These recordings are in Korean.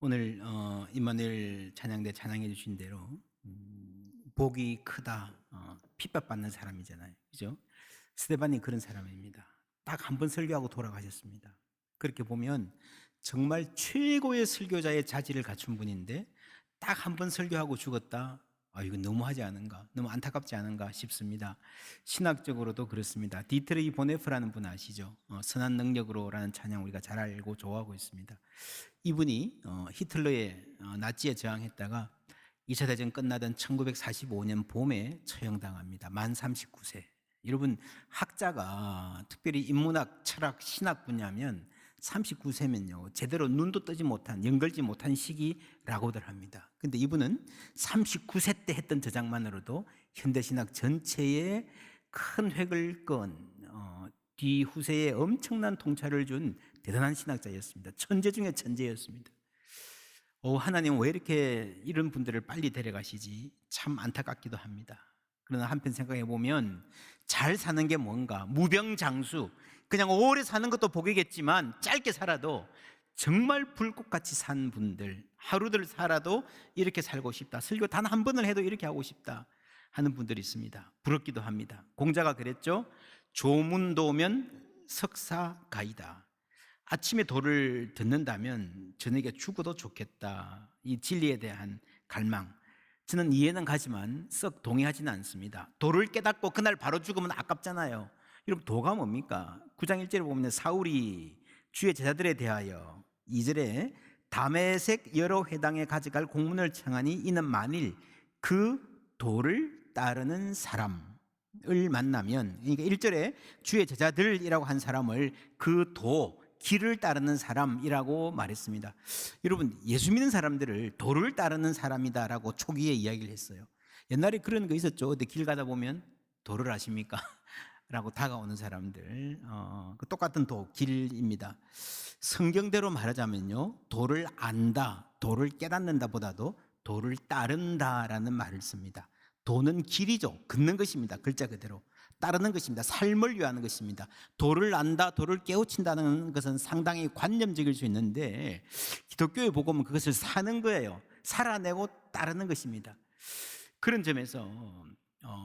오늘 임마누엘 찬양대 찬양해 주신 대로 복이 크다, 핍박받는 사람이잖아요, 그죠? 스데반이 그런 사람입니다. 딱 한 번 설교하고 돌아가셨습니다. 그렇게 보면 정말 최고의 설교자의 자질을 갖춘 분인데 딱 한 번 설교하고 죽었다. 이거 너무하지 않은가, 너무 안타깝지 않은가 싶습니다. 신학적으로도 그렇습니다. 디트레이 보네프라는 분 아시죠? 선한 능력으로라는 찬양 우리가 잘 알고 좋아하고 있습니다. 이분이 히틀러의 나치에 저항했다가 2차 대전 끝나던 1945년 봄에 처형당합니다. 만 39세. 여러분, 학자가 특별히 인문학, 철학, 신학 분야면 39세면요 제대로 눈도 뜨지 못한, 연걸지 못한 시기라고들 합니다. 근데 이분은 39세 때 했던 저작만으로도 현대신학 전체에 큰 획을 그은 뒤후세에 엄청난 통찰을 준 대단한 신학자였습니다. 천재 중에 천재였습니다. 하나님 왜 이렇게 이런 분들을 빨리 데려가시지? 참 안타깝기도 합니다. 그러나 한편 생각해 보면 잘 사는 게 뭔가, 무병장수, 그냥 오래 사는 것도 복이겠지만 짧게 살아도 정말 불꽃같이 산 분들, 하루들 살아도 이렇게 살고 싶다, 설교 단 한 번을 해도 이렇게 하고 싶다 하는 분들이 있습니다. 부럽기도 합니다. 공자가 그랬죠. 조문도면 석사가이다. 아침에 도를 듣는다면 저녁에 죽어도 좋겠다. 이 진리에 대한 갈망, 저는 이해는 가지만 썩 동의하지는 않습니다. 도를 깨닫고 그날 바로 죽으면 아깝잖아요. 여러분, 도가 뭡니까? 9장 1절에 보면 사울이 주의 제자들에 대하여 2절에 다메섹 여러 회당에 가져갈 공문을 청하니 이는 만일 그 도를 따르는 사람을 만나면, 그러니까 1절에 주의 제자들이라고 한 사람을 그 도, 길을 따르는 사람이라고 말했습니다. 여러분, 예수 믿는 사람들을 도를 따르는 사람이다라고 초기에 이야기를 했어요. 옛날에 그런 거 있었죠. 어디 길 가다 보면 도를 아십니까? 라고 다가오는 사람들, 똑같은 도, 길입니다. 성경대로 말하자면요, 도를 안다, 도를 깨닫는다 보다도 도를 따른다라는 말을 씁니다. 도는 길이죠. 걷는 것입니다. 글자 그대로 따르는 것입니다. 삶을 위하는 것입니다. 도를 안다, 도를 깨우친다는 것은 상당히 관념적일 수 있는데 기독교의 복음은 그것을 사는 거예요. 살아내고 따르는 것입니다. 그런 점에서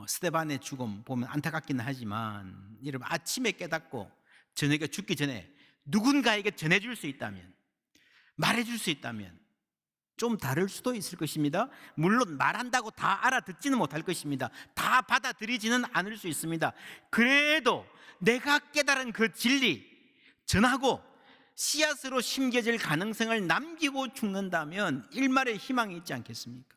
스데반의 죽음 보면 안타깝긴 하지만, 여러분, 아침에 깨닫고 저녁에 죽기 전에 누군가에게 전해줄 수 있다면, 말해줄 수 있다면 좀 다를 수도 있을 것입니다. 물론 말한다고 다 알아듣지는 못할 것입니다. 다 받아들이지는 않을 수 있습니다. 그래도 내가 깨달은 그 진리 전하고 씨앗으로 심겨질 가능성을 남기고 죽는다면 일말의 희망이 있지 않겠습니까?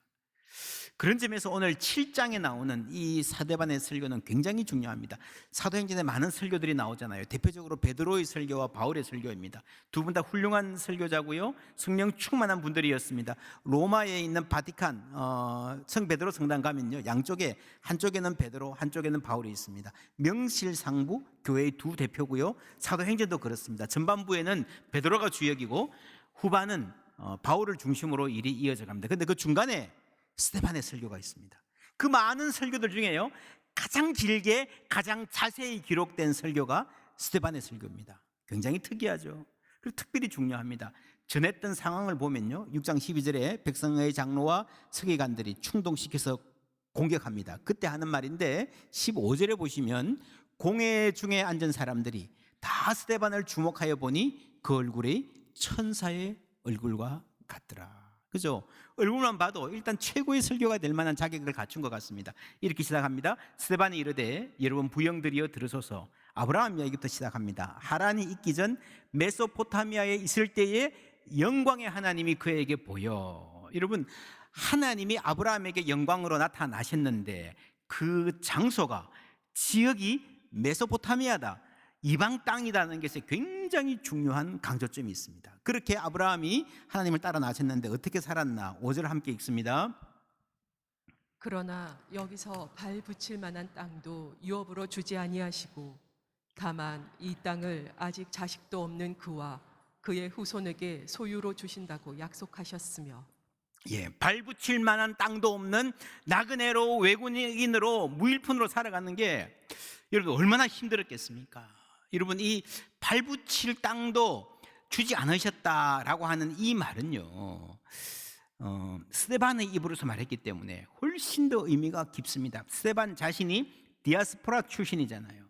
그런 점에서 오늘 7장에 나오는 이 사데반의 설교는 굉장히 중요합니다. 사도행전에 많은 설교들이 나오잖아요. 대표적으로 베드로의 설교와 바울의 설교입니다. 두 분 다 훌륭한 설교자고요, 성령 충만한 분들이었습니다. 로마에 있는 바티칸 성 베드로 성당 가면요, 양쪽에, 한쪽에는 베드로, 한쪽에는 바울이 있습니다. 명실상부 교회의 두 대표고요. 사도행전도 그렇습니다. 전반부에는 베드로가 주역이고 후반은 바울을 중심으로 일이 이어져 갑니다. 그런데 그 중간에 스데반의 설교가 있습니다. 그 많은 설교들 중에요, 가장 길게 가장 자세히 기록된 설교가 스데반의 설교입니다. 굉장히 특이하죠. 그리고 특별히 중요합니다. 전했던 상황을 보면요, 6장 12절에 백성의 장로와 서기관들이 충동시켜서 공격합니다. 그때 하는 말인데 15절에 보시면 공회 중에 앉은 사람들이 다 스데반을 주목하여 보니 그 얼굴이 천사의 얼굴과 같더라. 그죠? 얼굴만 봐도 일단 최고의 설교가 될 만한 자격을 갖춘 것 같습니다. 이렇게 시작합니다. 스데반이 이르되 여러분 부형들이여 들으소서. 아브라함 이야기부터 시작합니다. 하란이 있기 전 메소포타미아에 있을 때에 영광의 하나님이 그에게 보여. 여러분, 하나님이 아브라함에게 영광으로 나타나셨는데 그 장소가, 지역이 메소포타미아다, 이방 땅이라는 것에 굉장히 중요한 강조점이 있습니다. 그렇게 아브라함이 하나님을 따라 나섰는데 어떻게 살았나? 5절 함께 읽습니다. 그러나 여기서 발 붙일 만한 땅도 유업으로 주지 아니하시고 다만 이 땅을 아직 자식도 없는 그와 그의 후손에게 소유로 주신다고 약속하셨으며, 발 붙일 만한 땅도 없는 나그네로, 외국인으로, 무일푼으로 살아가는 게 여러분 얼마나 힘들었겠습니까? 여러분, 이 발 붙일 땅도 주지 않으셨다라고 하는 이 말은요, 스데반의 입으로서 말했기 때문에 훨씬 더 의미가 깊습니다. 스데반 자신이 디아스포라 출신이잖아요.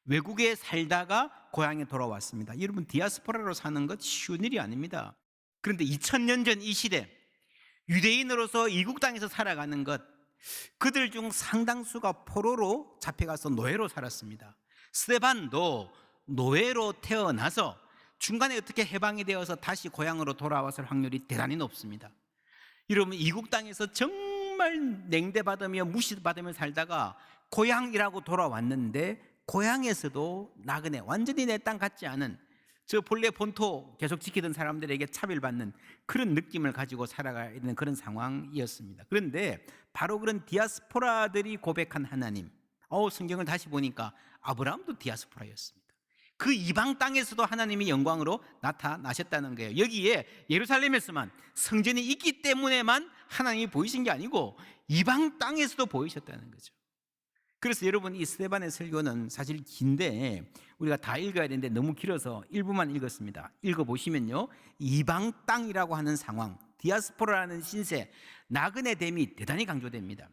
외국에 살다가 고향에 돌아왔습니다. 여러분, 디아스포라로 사는 것 쉬운 일이 아닙니다. 그런데 2000년 전 이 시대, 유대인으로서 이국 땅에서 살아가는 것, 그들 중 상당수가 포로로 잡혀가서 노예로 살았습니다. 스데반도 노예로 태어나서 중간에 어떻게 해방이 되어서 다시 고향으로 돌아왔을 확률이 대단히 높습니다. 여러분, 이국 땅에서 정말 냉대받으며 무시받으며 살다가 고향이라고 돌아왔는데, 고향에서도 나그네, 완전히 내 땅 같지 않은, 저 본래 본토 계속 지키던 사람들에게 차별받는 그런 느낌을 가지고 살아가는 그런 상황이었습니다. 그런데 바로 그런 디아스포라들이 고백한 하나님, 성경을 다시 보니까 아브라함도 디아스포라였습니다. 그 이방 땅에서도 하나님이 영광으로 나타나셨다는 거예요. 여기에 예루살렘에서만 성전이 있기 때문에만 하나님이 보이신 게 아니고 이방 땅에서도 보이셨다는 거죠. 그래서 여러분, 이 스데반의 설교는 사실 긴데 우리가 다 읽어야 되는데 너무 길어서 일부만 읽었습니다. 읽어보시면요, 이방 땅이라고 하는 상황, 디아스포라라는 신세, 나그네됨이 대단히 강조됩니다.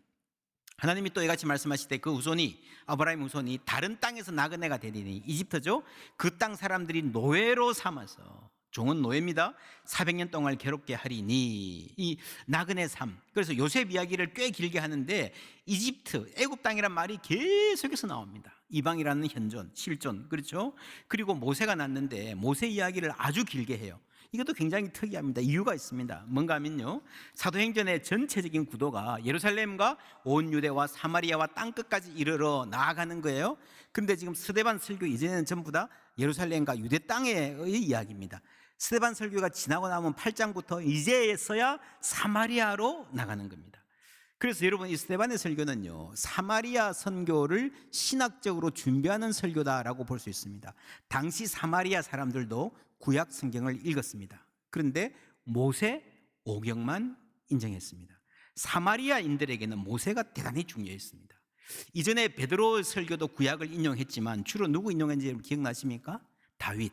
하나님이 또 이같이 말씀하실 때 그 후손이, 아브라함 후손이 다른 땅에서 나그네가 되리니, 이집트죠, 그 땅 사람들이 노예로 삼아서, 종은 노예입니다, 400년 동안 괴롭게 하리니, 이 나그네 삶. 그래서 요셉 이야기를 꽤 길게 하는데 이집트, 애굽 땅이란 말이 계속해서 나옵니다. 이방이라는 현존, 실존, 그렇죠? 그리고 모세가 났는데 모세 이야기를 아주 길게 해요. 이것도 굉장히 특이합니다. 이유가 있습니다. 뭔가 하면요, 사도행전의 전체적인 구도가 예루살렘과 온 유대와 사마리아와 땅끝까지 이르러 나아가는 거예요. 그런데 지금 스데반 설교 이전에는 전부 다 예루살렘과 유대 땅의 이야기입니다. 스데반 설교가 지나고 나면 8장부터 이제서야 사마리아로 나가는 겁니다. 그래서 여러분, 이 스데반의 설교는요, 사마리아 선교를 신학적으로 준비하는 설교다라고 볼 수 있습니다. 당시 사마리아 사람들도 구약 성경을 읽었습니다. 그런데 모세 오경만 인정했습니다. 사마리아인들에게는 모세가 대단히 중요했습니다. 이전에 베드로 설교도 구약을 인용했지만 주로 누구 인용했는지 기억나십니까? 다윗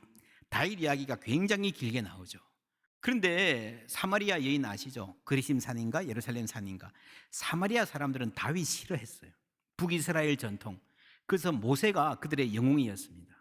이야기가 굉장히 길게 나오죠. 그런데 사마리아 여인 아시죠? 그리심 산인가 예루살렘 산인가, 사마리아 사람들은 다윗 싫어했어요. 북이스라엘 전통. 그래서 모세가 그들의 영웅이었습니다.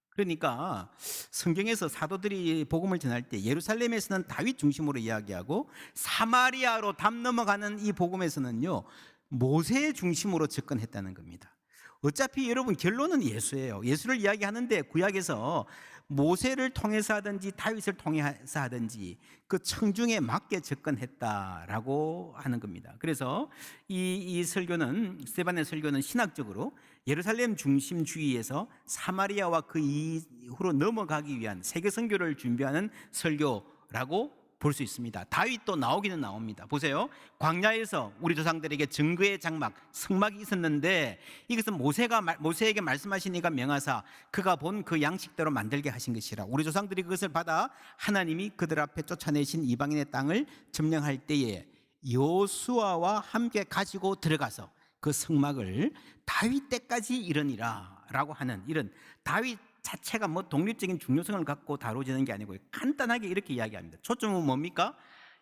그러니까 성경에서 사도들이 복음을 전할 때 예루살렘에서는 다윗 중심으로 이야기하고 사마리아로 담 넘어가는 이 복음에서는요, 모세 중심으로 접근했다는 겁니다. 어차피 여러분, 결론은 예수예요. 예수를 이야기하는데 구약에서 모세를 통해서 하든지 다윗을 통해서 하든지 그 청중에 맞게 접근했다라고 하는 겁니다. 그래서 이 설교는, 스데반의 설교는 신학적으로 예루살렘 중심주의에서 사마리아와 그 이후로 넘어가기 위한 세계 선교를 준비하는 설교라고 볼 수 있습니다. 다윗도 나오기는 나옵니다. 보세요, 광야에서 우리 조상들에게 증거의 장막, 성막이 있었는데 이것은 모세에게 말씀하시니까 명하사 그가 본 그 양식대로 만들게 하신 것이라. 우리 조상들이 그것을 받아 하나님이 그들 앞에 쫓아내신 이방인의 땅을 점령할 때에 여호수아와 함께 가지고 들어가서 그 성막을 다윗 때까지 이르니라 라고 하는, 이런 다윗 자체가 뭐 독립적인 중요성을 갖고 다루어지는 게 아니고 간단하게 이렇게 이야기합니다. 초점은 뭡니까?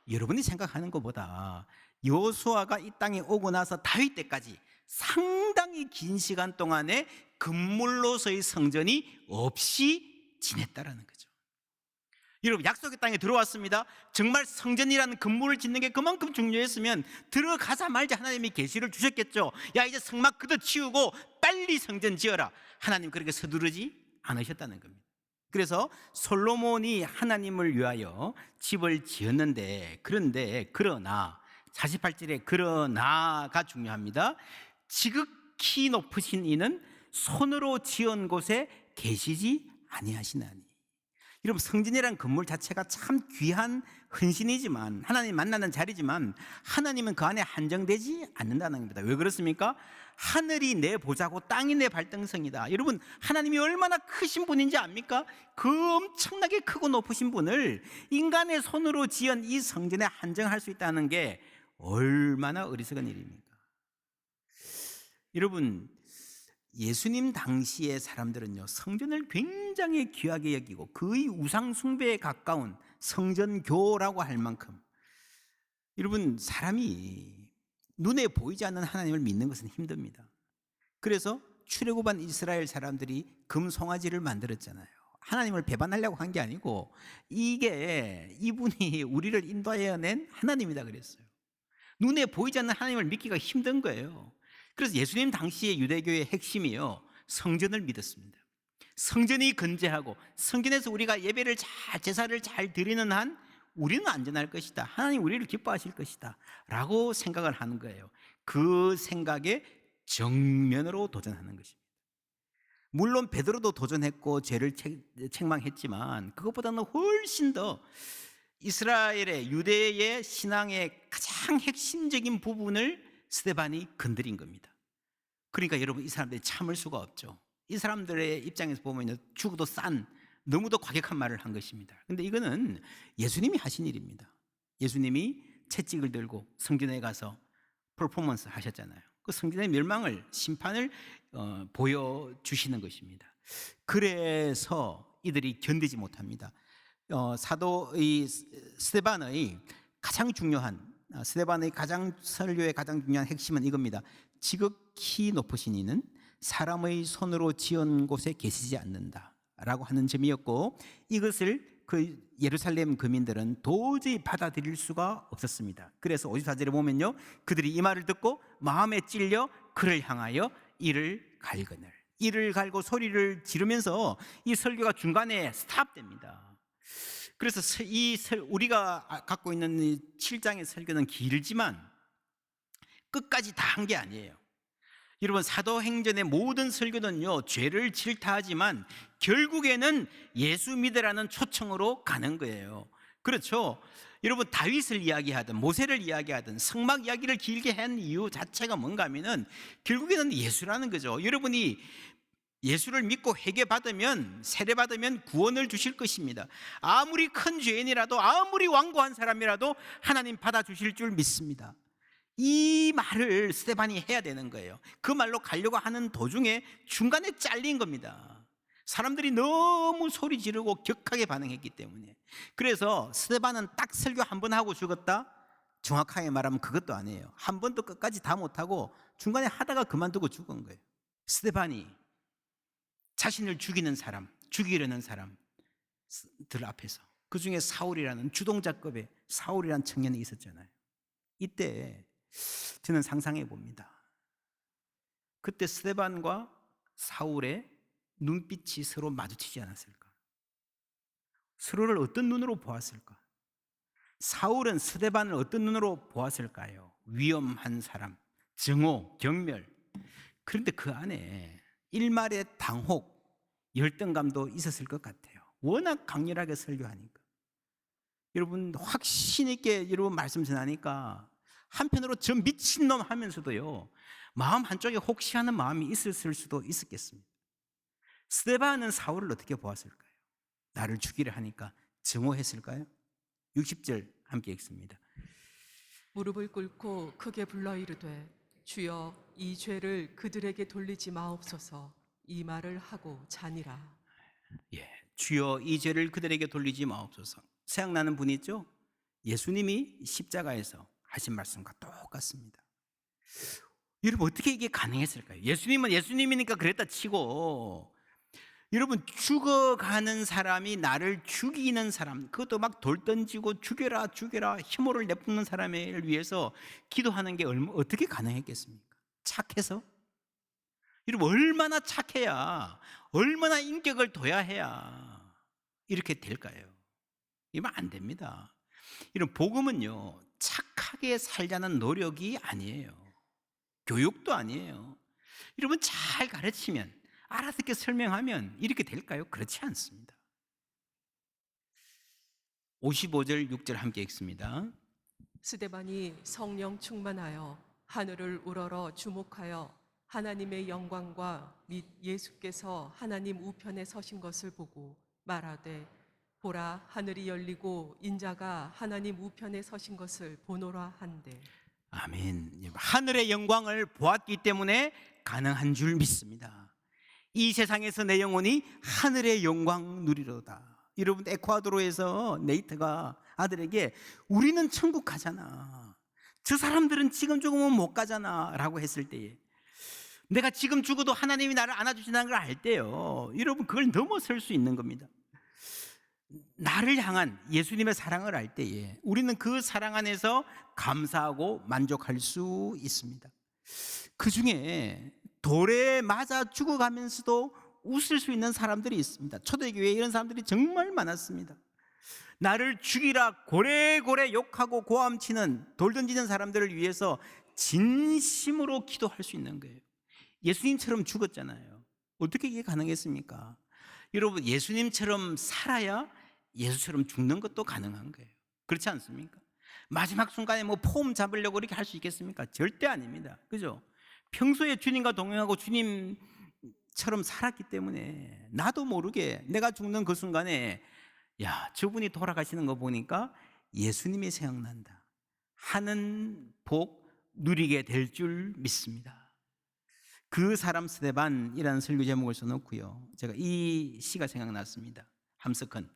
여러분이 생각하는 것보다 여호수아가 이 땅에 오고 나서 다윗 때까지 상당히 긴 시간 동안에 금물로서의 성전이 없이 지냈다라는 거죠. 여러분, 약속의 땅에 들어왔습니다. 정말 성전이라는 건물을 짓는 게 그만큼 중요했으면 들어가자마자 하나님이 계시를 주셨겠죠. 야, 이제 성막 그도 치우고 빨리 성전 지어라. 하나님 그렇게 서두르지 않으셨다는 겁니다. 그래서 솔로몬이 하나님을 위하여 집을 지었는데, 그러나 48절에 그러나가 중요합니다. 지극히 높으신 이는 손으로 지은 곳에 계시지 아니하시나니. 여러분, 성전이라는 건물 자체가 참 귀한 헌신이지만, 하나님 만나는 자리지만 하나님은 그 안에 한정되지 않는다는 겁니다. 왜 그렇습니까? 하늘이 내 보좌고 땅이 내 발등성이다. 여러분, 하나님이 얼마나 크신 분인지 압니까? 그 엄청나게 크고 높으신 분을 인간의 손으로 지은 이 성전에 한정할 수 있다는 게 얼마나 어리석은 일입니까? 여러분, 예수님 당시의 사람들은요, 성전을 굉장히 귀하게 여기고 거의 우상 숭배에 가까운 성전교라고 할 만큼, 여러분, 사람이 눈에 보이지 않는 하나님을 믿는 것은 힘듭니다. 그래서 출애굽한 이스라엘 사람들이 금송아지를 만들었잖아요. 하나님을 배반하려고 한 게 아니고 이게 이분이 우리를 인도하여 낸 하나님이다 그랬어요. 눈에 보이지 않는 하나님을 믿기가 힘든 거예요. 그래서 예수님 당시의 유대교의 핵심이요, 성전을 믿었습니다. 성전이 건재하고 성전에서 우리가 예배를 잘, 제사를 잘 드리는 한 우리는 안전할 것이다, 하나님 우리를 기뻐하실 것이다 라고 생각을 하는 거예요. 그 생각에 정면으로 도전하는 것입니다. 물론 베드로도 도전했고 죄를 책망했지만 그것보다는 훨씬 더 이스라엘의, 유대의 신앙의 가장 핵심적인 부분을 스데반이 건드린 겁니다. 그러니까 여러분, 이 사람들이 참을 수가 없죠. 이 사람들의 입장에서 보면 죽어도 싼, 너무도 과격한 말을 한 것입니다. 그런데 이거는 예수님이 하신 일입니다. 예수님이 채찍을 들고 성전에 가서 퍼포먼스 하셨잖아요. 그 성전의 멸망을, 심판을 보여주시는 것입니다. 그래서 이들이 견디지 못합니다. 사도 이 스데반의 가장 중요한, 스데반의 가장 설교의 가장 중요한 핵심은 이겁니다. 지극히 높으신 이는 사람의 손으로 지은 곳에 계시지 않는다라고 하는 점이었고, 이것을 그 예루살렘 거민들은 도저히 받아들일 수가 없었습니다. 그래서 54절에 보면요, 그들이 이 말을 듣고 마음에 찔려 그를 향하여 이를 갈거늘, 이를 갈고 소리를 지르면서 이 설교가 중간에 스탑됩니다. 그래서 우리가 갖고 있는 7장의 설교는 길지만 끝까지 다 한 게 아니에요. 여러분, 사도행전의 모든 설교는요, 죄를 질타하지만 결국에는 예수 믿으라는 초청으로 가는 거예요. 그렇죠? 여러분, 다윗을 이야기하든 모세를 이야기하든 성막 이야기를 길게 한 이유 자체가 뭔가 하면은 결국에는 예수라는 거죠. 여러분이 예수를 믿고 회개받으면, 세례받으면 구원을 주실 것입니다. 아무리 큰 죄인이라도, 아무리 완고한 사람이라도 하나님 받아주실 줄 믿습니다. 이 말을 스데반이 해야 되는 거예요. 그 말로 가려고 하는 도중에 중간에 잘린 겁니다. 사람들이 너무 소리 지르고 격하게 반응했기 때문에. 그래서 스데반은 딱 설교 한 번 하고 죽었다? 정확하게 말하면 그것도 아니에요. 한 번도 끝까지 다 못하고 중간에 하다가 그만두고 죽은 거예요. 스데반이 자신을 죽이는 사람, 죽이려는 사람들 앞에서, 그 중에 사울이라는 주동자급의 사울이라는 청년이 있었잖아요. 이때 저는 상상해 봅니다. 그때 스데반과 사울의 눈빛이 서로 마주치지 않았을까? 서로를 어떤 눈으로 보았을까? 사울은 스데반을 어떤 눈으로 보았을까요? 위험한 사람, 정오, 경멸. 그런데 그 안에 일말의 당혹, 열등감도 있었을 것 같아요. 워낙 강렬하게 설교하니까. 여러분, 확신 있게 여러분 말씀 전하니까 한편으로 저 미친놈 하면서도요, 마음 한쪽에 혹시 하는 마음이 있었을 수도 있었겠습니다. 스데반은 사울을 어떻게 보았을까요? 나를 죽이려 하니까 증오했을까요? 60절 함께 읽습니다. 무릎을 꿇고 크게 불러 이르되 주여 이 죄를 그들에게 돌리지 마옵소서. 이 말을 하고 자니라. 주여 이 죄를 그들에게 돌리지 마옵소서. 생각나는 분이 있죠? 예수님이 십자가에서 하신 말씀과 똑같습니다. 여러분, 어떻게 이게 가능했을까요? 예수님은 예수님이니까 그랬다 치고, 여러분, 죽어가는 사람이 나를 죽이는 사람, 그것도 막 돌 던지고 죽여라 죽여라 혐오를 내뿜는 사람을 위해서 기도하는 게 어떻게 가능했겠습니까? 착해서? 여러분, 얼마나 착해야, 얼마나 인격을 둬야 해야 이렇게 될까요? 이러면 안 됩니다. 이런 복음은요, 착하게 살자는 노력이 아니에요. 교육도 아니에요. 여러분, 잘 가르치면, 알아듣게 설명하면 이렇게 될까요? 그렇지 않습니다. 55절 6절 함께 읽습니다. 스데반이 성령 충만하여 하늘을 우러러 주목하여 하나님의 영광과 및 예수께서 하나님 우편에 서신 것을 보고 말하되 보라 하늘이 열리고 인자가 하나님 우편에 서신 것을 보노라 한대. 아멘. 하늘의 영광을 보았기 때문에 가능한 줄 믿습니다. 이 세상에서 내 영혼이 하늘의 영광 누리로다. 여러분, 에콰도르에서 네이트가 아들에게 우리는 천국 가잖아, 저 사람들은 지금 죽으면 못 가잖아 라고 했을 때에, 내가 지금 죽어도 하나님이 나를 안아주신다는 걸 알 때요, 여러분, 그걸 넘어설 수 있는 겁니다. 나를 향한 예수님의 사랑을 알 때에 우리는 그 사랑 안에서 감사하고 만족할 수 있습니다. 그 중에 돌에 맞아 죽어가면서도 웃을 수 있는 사람들이 있습니다. 초대교회에 이런 사람들이 정말 많았습니다. 나를 죽이라 고래고래 욕하고 고함치는, 돌 던지는 사람들을 위해서 진심으로 기도할 수 있는 거예요. 예수님처럼 죽었잖아요. 어떻게 이게 가능했습니까? 여러분, 예수님처럼 살아야 예수처럼 죽는 것도 가능한 거예요. 그렇지 않습니까? 마지막 순간에 뭐 폼 잡으려고 그렇게 할 수 있겠습니까? 절대 아닙니다. 그죠? 평소에 주님과 동행하고 주님처럼 살았기 때문에 나도 모르게 내가 죽는 그 순간에, 야, 저분이 돌아가시는 거 보니까 예수님이 생각난다 하는 복 누리게 될 줄 믿습니다. 그 사람 스데반이라는 설교 제목을 써놓고요, 제가 이 시가 생각났습니다. 함석헌.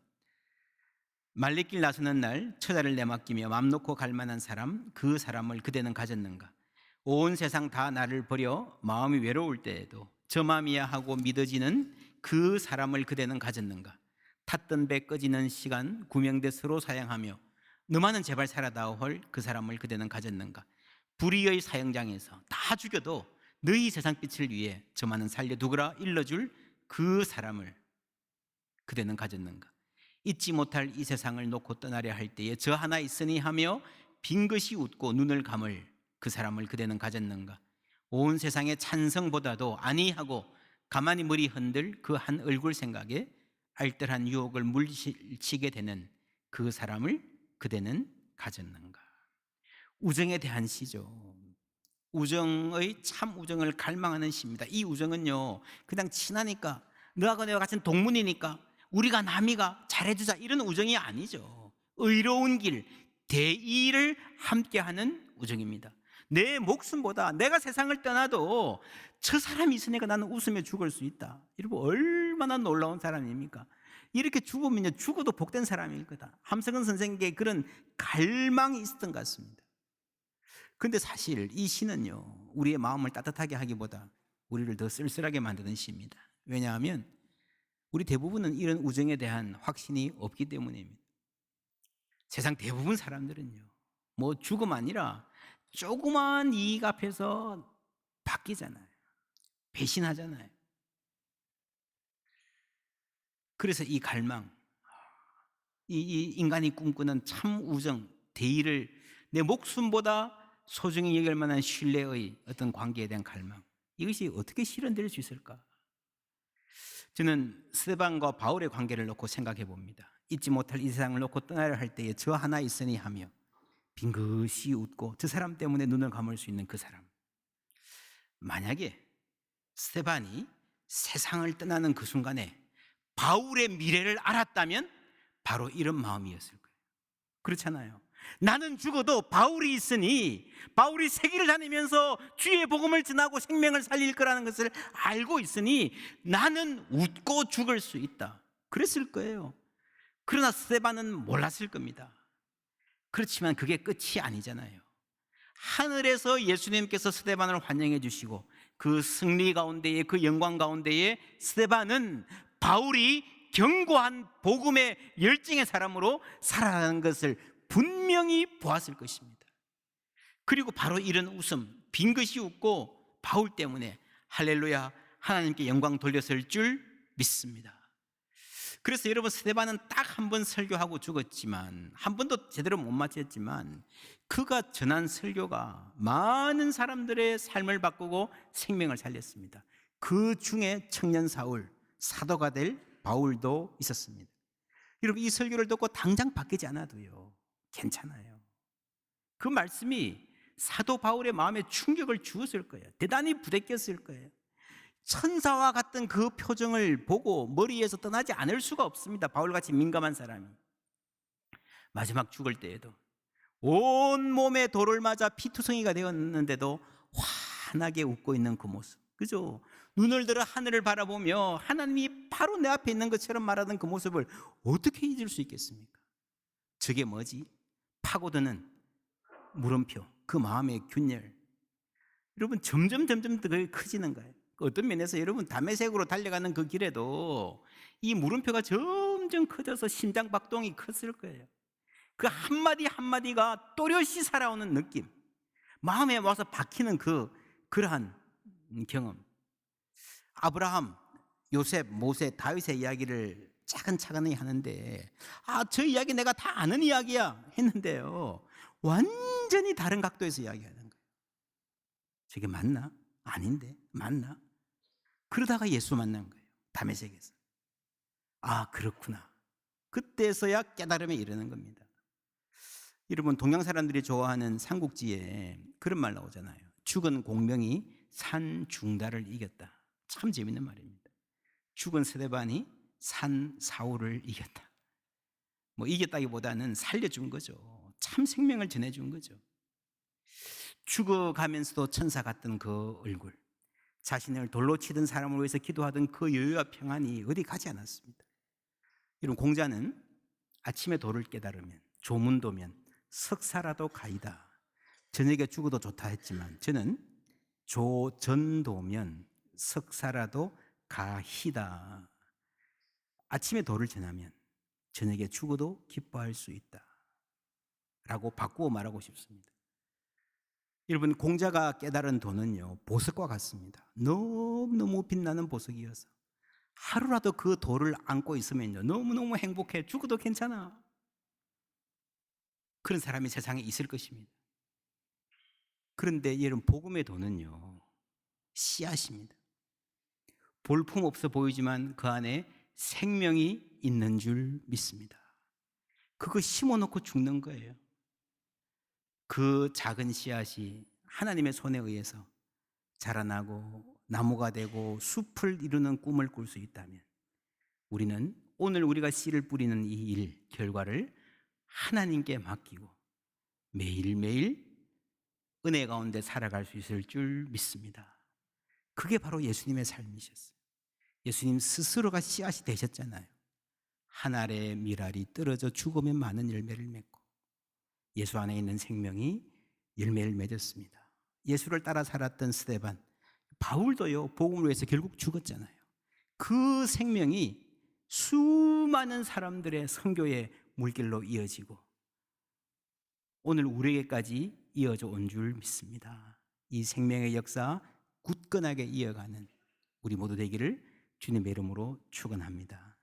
말리길 나서는 날 처자를 내맡기며 맘 놓고 갈 만한 사람, 그 사람을 그대는 가졌는가? 온 세상 다 나를 버려 마음이 외로울 때에도 저 맘이야 하고 믿어지는 그 사람을 그대는 가졌는가? 탔던 배 꺼지는 시간 구명대 서로 사양하며 너만은 제발 살아다오 헐 그 사람을 그대는 가졌는가? 불의의 사형장에서 다 죽여도 너희 세상빛을 위해 저만은 살려두거라 일러줄 그 사람을 그대는 가졌는가? 잊지 못할 이 세상을 놓고 떠나려 할 때에 저 하나 있으니 하며 빙긋이 웃고 눈을 감을 그 사람을 그대는 가졌는가? 온 세상의 찬성보다도 아니하고 가만히 머리 흔들 그 한 얼굴 생각에 알뜰한 유혹을 물리치게 되는 그 사람을 그대는 가졌는가? 우정에 대한 시죠. 우정의 참 우정을 갈망하는 시입니다. 이 우정은요, 그냥 친하니까, 너하고 내가 같은 동문이니까 우리가 남이가 잘해주자 이런 우정이 아니죠. 의로운 길, 대의를 함께하는 우정입니다. 내 목숨보다, 내가 세상을 떠나도 저 사람이 있으니까 나는 웃으며 죽을 수 있다. 여러분, 얼마나 놀라운 사람입니까? 이렇게 죽으면요, 죽어도 복된 사람일 거다. 함석헌 선생에게 그런 갈망이 있었던 것 같습니다. 그런데 사실 이 시는요, 우리의 마음을 따뜻하게 하기보다 우리를 더 쓸쓸하게 만드는 시입니다. 왜냐하면 우리 대부분은 이런 우정에 대한 확신이 없기 때문입니다. 세상 대부분 사람들은요, 뭐 죽음 아니라 조그만 이익 앞에서 바뀌잖아요. 배신하잖아요. 그래서 이 갈망, 이 인간이 꿈꾸는 참 우정, 대의를 내 목숨보다 소중히 여길 만한 신뢰의 어떤 관계에 대한 갈망, 이것이 어떻게 실현될 수 있을까? 저는 스데반과 바울의 관계를 놓고 생각해 봅니다. 잊지 못할 이 세상을 놓고 떠나려 할 때에 저 하나 있으니 하며 빙긋이 웃고 저 사람 때문에 눈을 감을 수 있는 그 사람. 만약에 스데반이 세상을 떠나는 그 순간에 바울의 미래를 알았다면 바로 이런 마음이었을 거예요. 그렇잖아요. 나는 죽어도 바울이 있으니, 바울이 세계를 다니면서 주의 복음을 전하고 생명을 살릴 거라는 것을 알고 있으니 나는 웃고 죽을 수 있다, 그랬을 거예요. 그러나 스데반은 몰랐을 겁니다. 그렇지만 그게 끝이 아니잖아요. 하늘에서 예수님께서 스데반을 환영해 주시고 그 승리 가운데에, 그 영광 가운데에 스데반은 바울이 견고한 복음의 열정의 사람으로 살아가는 것을 분명히 보았을 것입니다. 그리고 바로 이런 웃음, 빙긋이 웃고 바울 때문에 할렐루야, 하나님께 영광 돌렸을 줄 믿습니다. 그래서 여러분, 스데반은 딱 한 번 설교하고 죽었지만, 한 번도 제대로 못 마쳤지만, 그가 전한 설교가 많은 사람들의 삶을 바꾸고 생명을 살렸습니다. 그 중에 청년 사울, 사도가 될 바울도 있었습니다. 여러분, 이 설교를 듣고 당장 바뀌지 않아도요, 괜찮아요. 그 말씀이 사도 바울의 마음에 충격을 주었을 거예요. 대단히 부대꼈을 거예요. 천사와 같은 그 표정을 보고 머리에서 떠나지 않을 수가 없습니다. 바울같이 민감한 사람이. 마지막 죽을 때에도 온 몸에 돌을 맞아 피투성이가 되었는데도 환하게 웃고 있는 그 모습, 그죠? 눈을 들어 하늘을 바라보며 하나님이 바로 내 앞에 있는 것처럼 말하던 그 모습을 어떻게 잊을 수 있겠습니까? 저게 뭐지? 파고드는 물음표, 그 마음의 균열. 여러분 점점 더 커지는 거예요. 어떤 면에서 여러분 담에색으로 달려가는 그 길에도 이 물음표가 점점 커져서 심장 박동이 컸을 거예요. 그 한마디 한마디가 또렷이 살아오는 느낌, 마음에 와서 박히는 그러한 경험. 아브라함, 요셉, 모세, 다윗의 이야기를 차근차근히 하는데 저 이야기 내가 다 아는 이야기야 했는데요, 완전히 다른 각도에서 이야기하는 거예요. 저게 맞나? 아닌데 맞나? 그러다가 예수 만난 거예요. 다메섹에서. 그렇구나. 그때서야 깨달음에 이르는 겁니다. 여러분 동양 사람들이 좋아하는 삼국지에 그런 말 나오잖아요. 죽은 공명이 산 중달을 이겼다. 참 재밌는 말입니다. 죽은 스데반이 산 사울을 이겼다. 뭐 이겼다기보다는 살려준 거죠. 참 생명을 전해준 거죠. 죽어가면서도 천사 같던 그 얼굴, 자신을 돌로 치던 사람을 위해서 기도하던 그 여유와 평안이 어디 가지 않았습니다. 이런 공자는 아침에 도를 깨달으면 조문도면 석사라도 가이다. 저녁에 죽어도 좋다 했지만 저는 조전도면 석사라도 가히다. 아침에 도를 전하면 저녁에 죽어도 기뻐할 수 있다 라고 바꾸어 말하고 싶습니다. 여러분 공자가 깨달은 도는요, 보석과 같습니다. 너무너무 빛나는 보석이어서 하루라도 그 도를 안고 있으면요 너무너무 행복해. 죽어도 괜찮아. 그런 사람이 세상에 있을 것입니다. 그런데 여러분 복음의 도는요 씨앗입니다. 볼품없어 보이지만 그 안에 생명이 있는 줄 믿습니다. 그거 심어놓고 죽는 거예요. 그 작은 씨앗이 하나님의 손에 의해서 자라나고 나무가 되고 숲을 이루는 꿈을 꿀 수 있다면 우리는 오늘 우리가 씨를 뿌리는 이 일 결과를 하나님께 맡기고 매일매일 은혜 가운데 살아갈 수 있을 줄 믿습니다. 그게 바로 예수님의 삶이셨어요. 예수님 스스로가 씨앗이 되셨잖아요. 한 알의 밀알이 떨어져 죽으면 많은 열매를 맺고 예수 안에 있는 생명이 열매를 맺었습니다. 예수를 따라 살았던 스데반, 바울도요 복음을 위해서 결국 죽었잖아요. 그 생명이 수많은 사람들의 선교의 물길로 이어지고 오늘 우리에게까지 이어져 온 줄 믿습니다. 이 생명의 역사 굳건하게 이어가는 우리 모두 되기를 주님의 이름으로 축원합니다.